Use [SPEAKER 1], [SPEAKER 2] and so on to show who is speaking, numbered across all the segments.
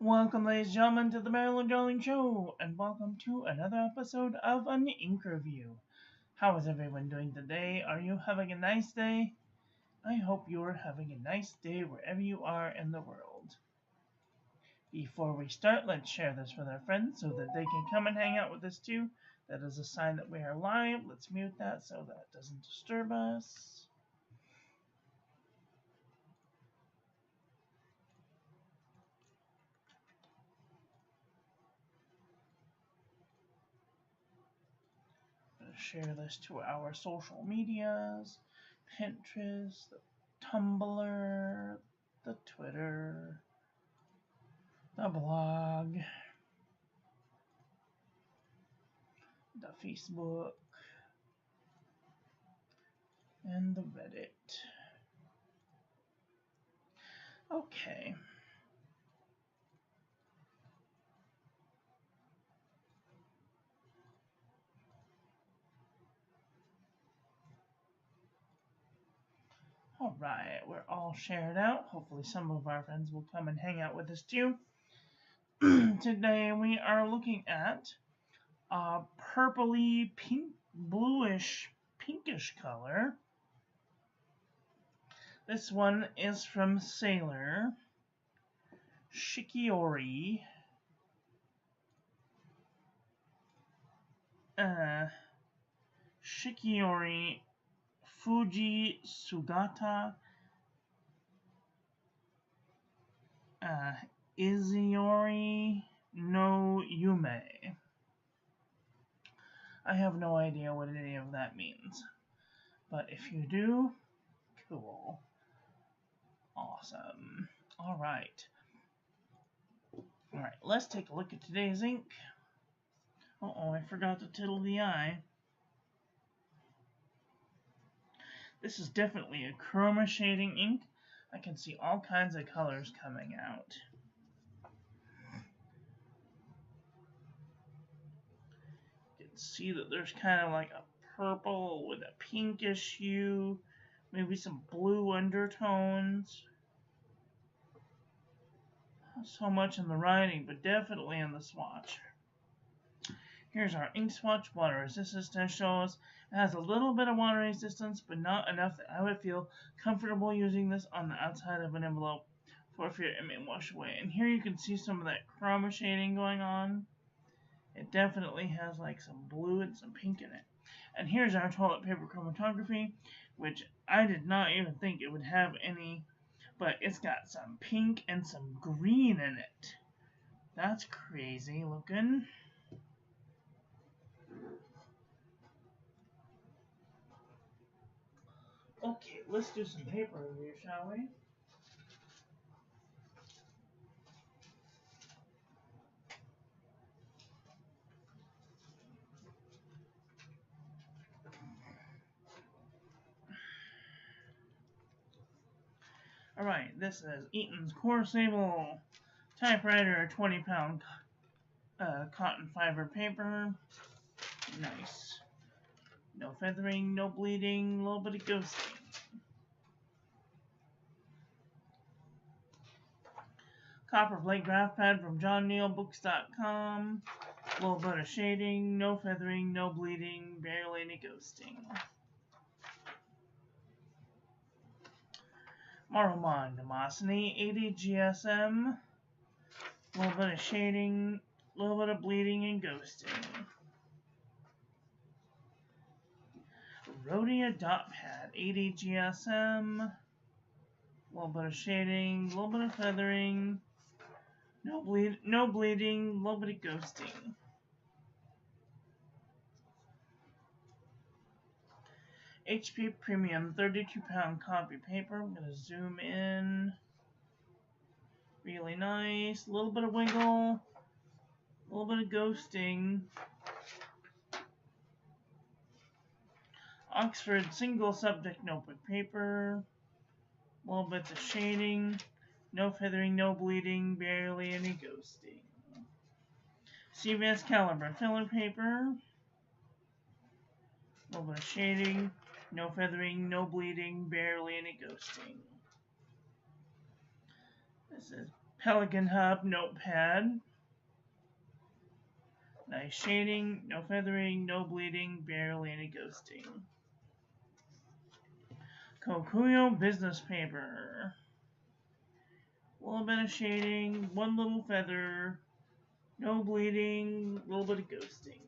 [SPEAKER 1] Welcome, ladies and gentlemen, to the Marilyn Darling Show, and welcome to another episode of an Ink Review. How is everyone doing today? Are you having a nice day? I hope you're having a nice day wherever you are in the world. Before we start, let's share this with our friends so that they can come and hang out with us too. That is a sign that we are live. Let's mute that so that doesn't disturb us. Share this to our social medias, Pinterest, the Tumblr, the Twitter, the blog, the Facebook, and the Reddit. Okay. Alright, we're all shared out. Hopefully some of our friends will come and hang out with us too. Today we are looking at a purpley, pink, bluish, pinkish color. This one is from Sailor, Shikiori, Shikiori, Fuji, Sugata, Iziori no Yume. I have no idea what any of that means, but if you do, cool. Awesome. Alright, let's take a look at today's ink. Uh-oh, I forgot to tittle the eye. This is definitely a chroma shading ink. I can see all kinds of colors coming out. You can see that there's kind of like a purple with a pinkish hue, maybe some blue undertones. Not so much in the writing, but definitely in the swatch. Here's our ink swatch. Water resistance to show us it has a little bit of water resistance, but not enough that I would feel comfortable using this on the outside of an envelope for fear it may wash away. And here you can see some of that chroma shading going on. It definitely has like some blue and some pink in it. And here's our toilet paper chromatography, which I did not even think it would have any, but it's got some pink and some green in it. That's crazy looking. Okay, let's do some paper review, shall we? Alright, this is Eaton's Core Sable Typewriter 20-pound cotton fiber paper. Nice. No feathering, no bleeding, a little bit of ghosting. Copper plate graph pad from johnneilbooks.com. A little bit of shading, no feathering, no bleeding, barely any ghosting. Maromon Demoscene 80 GSM. A little bit of shading, a little bit of bleeding and ghosting. Rhodia Dot Pad 80 GSM. A little bit of shading, a little bit of feathering, no bleeding, a little bit of ghosting. HP Premium 32-pound copy paper. I'm going to zoom in. Really nice. A little bit of wiggle. A little bit of ghosting. Oxford single subject notebook paper. A little bit of shading. No feathering, no bleeding, barely any ghosting. CVS Caliber filler paper. A little bit of shading. No feathering, no bleeding, barely any ghosting. This is Pelican Hub notepad. Nice shading, no feathering, no bleeding, barely any ghosting. Kokuyo business paper. A little bit of shading, one little feather, no bleeding, a little bit of ghosting.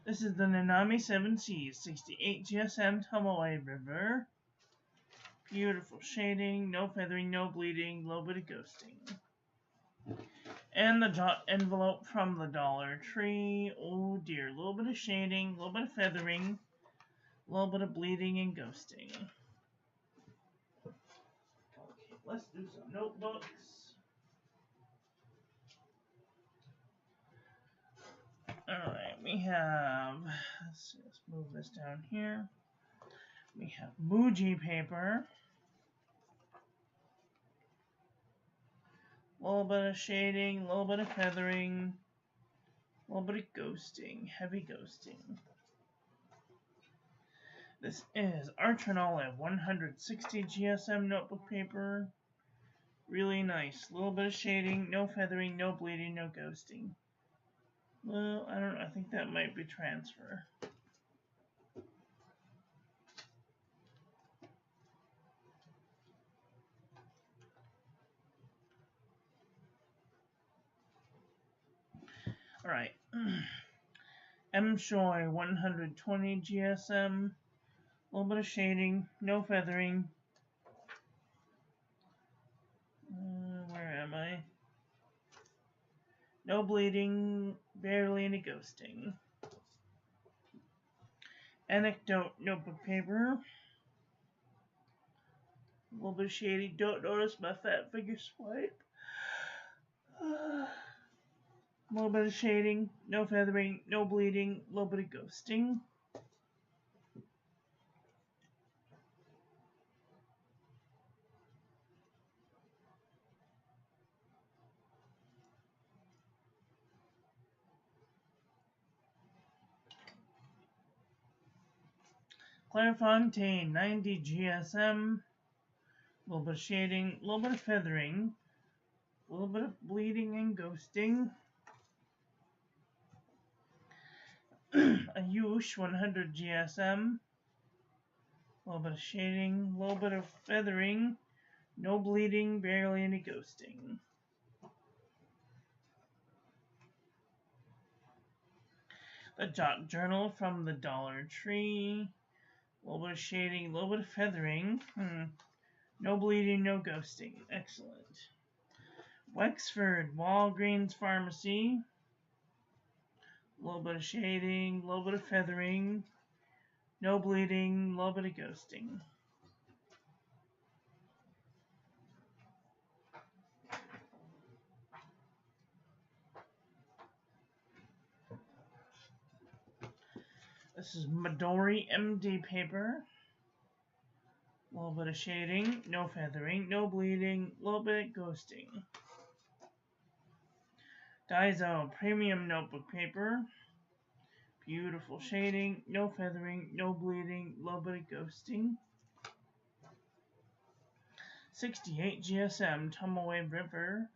[SPEAKER 1] This is the Nanami 7 Seas, 68 GSM Tomoe River. Beautiful shading, no feathering, no bleeding, a little bit of ghosting. And the dot envelope from the Dollar Tree. Oh dear, a little bit of shading, a little bit of feathering, a little bit of bleeding and ghosting. Okay, let's do some notebooks. Alright, we have, let's move this down here. We have Fuji paper. A little bit of shading, a little bit of feathering, a little bit of ghosting, heavy ghosting. This is Archer and Olive 160 GSM notebook paper. Really nice. A little bit of shading, no feathering, no bleeding, no ghosting. Well, I don't know. I think that might be transfer. Alright. M. Shoy 120 GSM. A little bit of shading, no feathering. Where am I? No bleeding, barely any ghosting. Anecdote notebook paper. A little bit of shading. Don't notice my fat finger swipe. A little bit of shading, no feathering, no bleeding, a little bit of ghosting. Clairefontaine 90 GSM. A little bit of shading, a little bit of feathering, a little bit of bleeding and ghosting. Ayush 100 GSM. A little bit of shading, a little bit of feathering, no bleeding, barely any ghosting. The Jot Journal from the Dollar Tree. A little bit of shading, a little bit of feathering. No bleeding, no ghosting. Excellent. Wexford Walgreens Pharmacy. A little bit of shading, a little bit of feathering. No bleeding, a little bit of ghosting. This is Midori MD paper. A little bit of shading, no feathering, no bleeding, a little bit of ghosting. Daiso Premium Notebook Paper. Beautiful shading, no feathering, no bleeding, a little bit of ghosting. 68 GSM Tomoe River.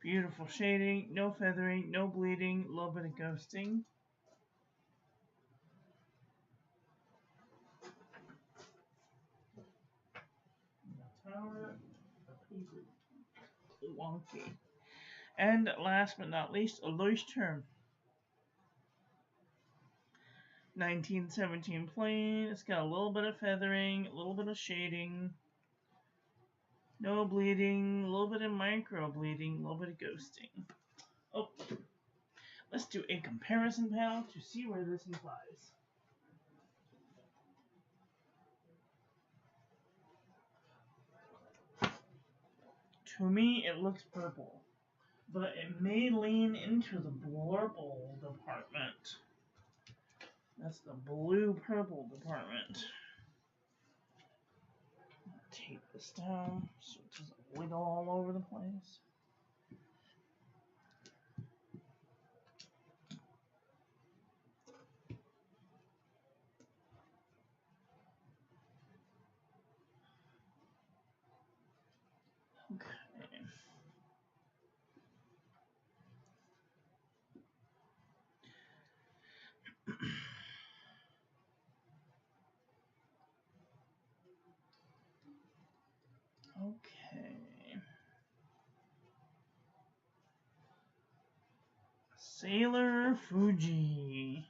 [SPEAKER 1] Beautiful shading, no feathering, no bleeding, a little bit of ghosting. Wonky. And last but not least, a Leuchtturm. 1917 plain. It's got a little bit of feathering, a little bit of shading, no bleeding, a little bit of micro bleeding, a little bit of ghosting. Oh, let's do a comparison panel to see where this applies. To me, it looks purple, but it may lean into the blurple department. That's the blue-purple department. Tape this down so it doesn't wiggle all over the place. Sailor Fuji.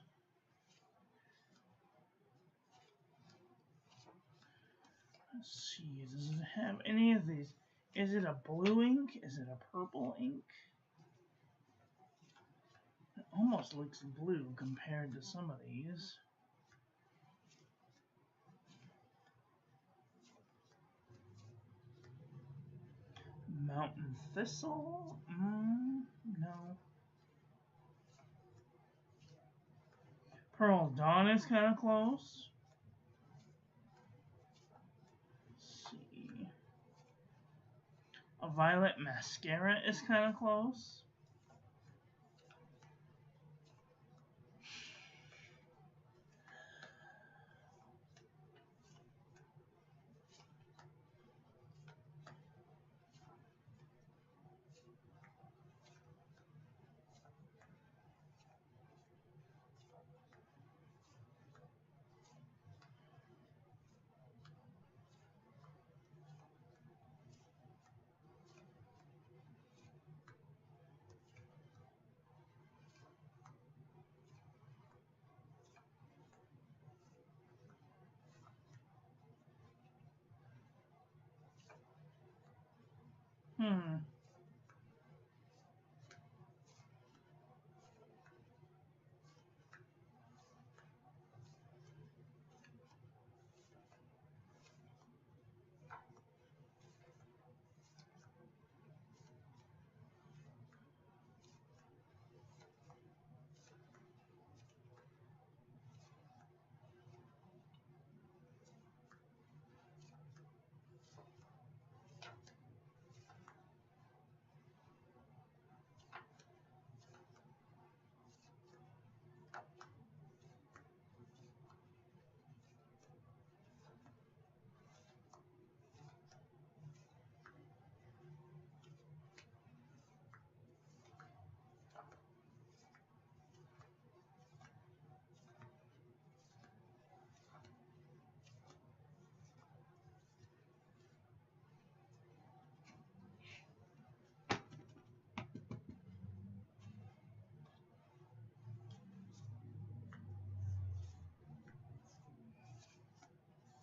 [SPEAKER 1] Let's see, does it have any of these? Is it a blue ink? Is it a purple ink? It almost looks blue compared to some of these. Mountain Thistle? No. Pearl Dawn is kind of close. Let's see. A Violet Mascara is kind of close.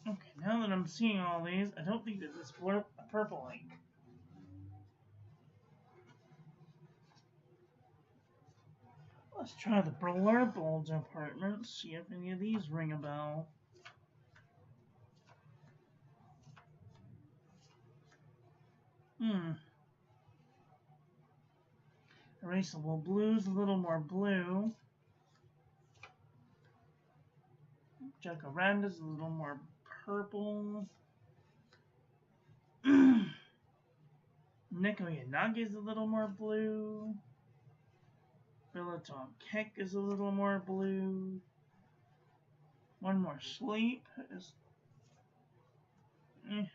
[SPEAKER 1] Okay, now that I'm seeing all these, I don't think that this purple ink. Let's try the blurple department, see if any of these ring a bell. Erasable blue's a little more blue. Jacaranda's a little more purple. Nekoyanagi's a little more blue. Billiton Kek is a little more blue. One More Sleep is a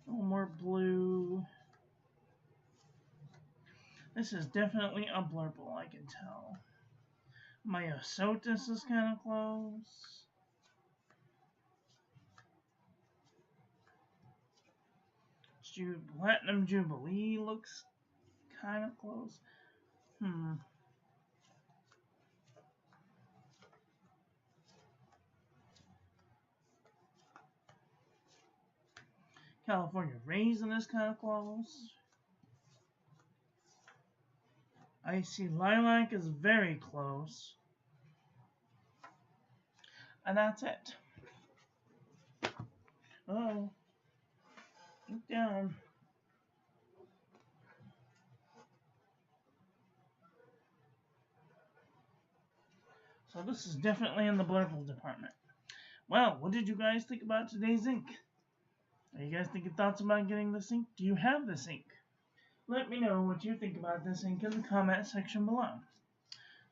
[SPEAKER 1] little more blue. This is definitely a blurple, I can tell. Myosotis is kind of close. Platinum Jubilee looks kind of close. California Raisin is kind of close. Icy Lilac is very close. And that's it. Oh. Look down. So this is definitely in the blurple department. Well, what did you guys think about today's ink? Are you guys thinking thoughts about getting this ink? Do you have this ink? Let me know what you think about this ink in the comment section below.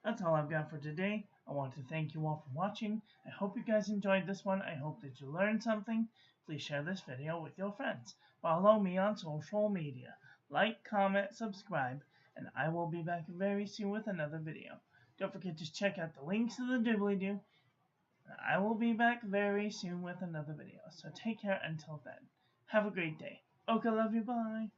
[SPEAKER 1] That's all I've got for today. I want to thank you all for watching. I hope you guys enjoyed this one. I hope that you learned something. Please share this video with your friends. Follow me on social media. Like, comment, subscribe, and I will be back very soon with another video. Don't forget to check out the links to the doobly-doo. I will be back very soon with another video. So take care until then. Have a great day. Okay, love you. Bye.